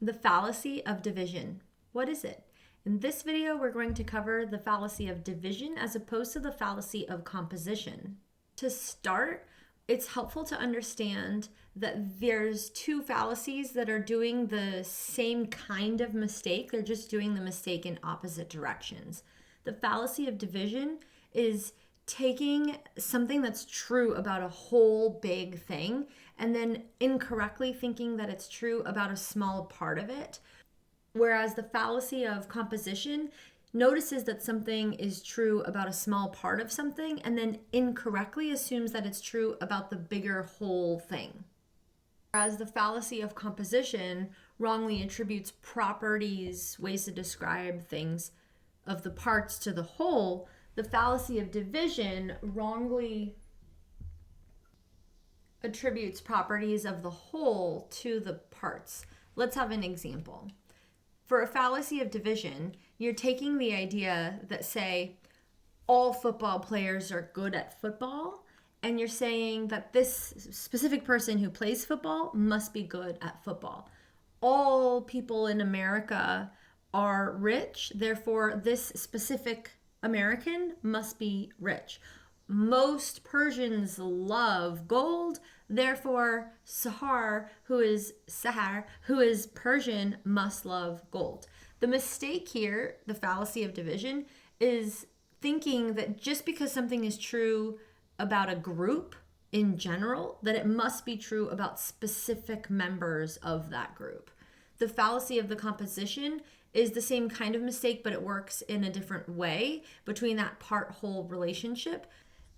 The fallacy of division. What is it? In this video, we're going to cover the fallacy of division as opposed to the fallacy of composition. To start, it's helpful to understand that there's two fallacies that are doing the same kind of mistake. They're just doing the mistake in opposite directions. The fallacy of division is taking something that's true about a whole big thing and then incorrectly thinking that it's true about a small part of it. Whereas the fallacy of composition notices that something is true about a small part of something and then incorrectly assumes that it's true about the bigger whole thing. Whereas the fallacy of composition wrongly attributes properties, ways to describe things of the parts to the whole, the fallacy of division wrongly attributes properties of the whole to the parts. Let's have an example. For a fallacy of division, you're taking the idea that, say, all football players are good at football, and you're saying that this specific person who plays football must be good at football. All people in America are rich, therefore this specific American must be rich. Most Persians love gold, therefore Sahar, who is Persian, must love gold. The mistake here, the fallacy of division, is thinking that just because something is true about a group in general, that it must be true about specific members of that group. The fallacy of the composition is the same kind of mistake, but it works in a different way between that part-whole relationship.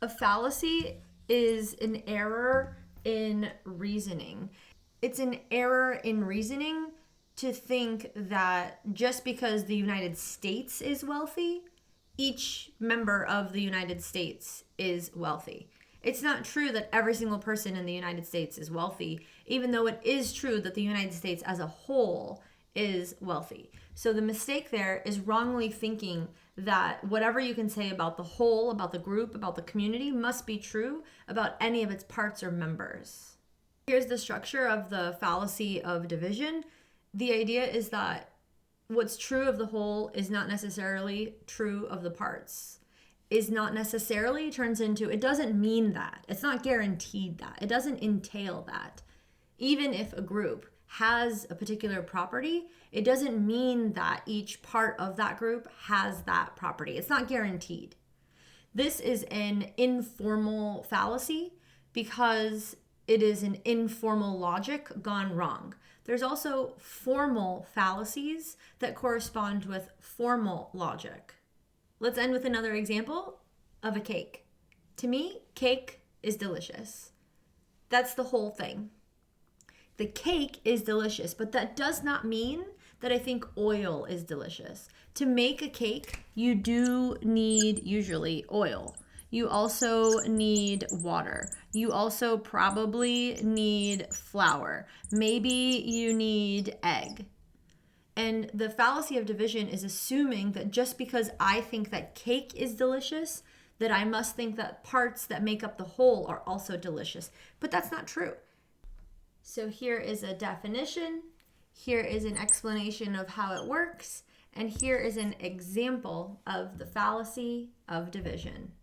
A fallacy is an error in reasoning. It's an error in reasoning to think that just because the United States is wealthy, each member of the United States is wealthy. It's not true that every single person in the United States is wealthy, even though it is true that the United States as a whole is wealthy. So the mistake there is wrongly thinking that whatever you can say about the whole, about the group, about the community must be true about any of its parts or members. Here's the structure of the fallacy of division. The idea is that what's true of the whole is not necessarily true of the parts. Is not necessarily turns into, it doesn't mean that. It's not guaranteed that. It doesn't entail that. Even if a group has a particular property, it doesn't mean that each part of that group has that property. It's not guaranteed. This is an informal fallacy because it is an informal logic gone wrong. There's also formal fallacies that correspond with formal logic. Let's end with another example of a cake. To me, cake is delicious. That's the whole thing. The cake is delicious, but that does not mean that I think oil is delicious. To make a cake, you do need usually oil. You also need water. You also probably need flour. Maybe you need egg. And the fallacy of division is assuming that just because I think that cake is delicious, that I must think that parts that make up the whole are also delicious. But that's not true. So here is a definition, here is an explanation of how it works, and here is an example of the fallacy of division.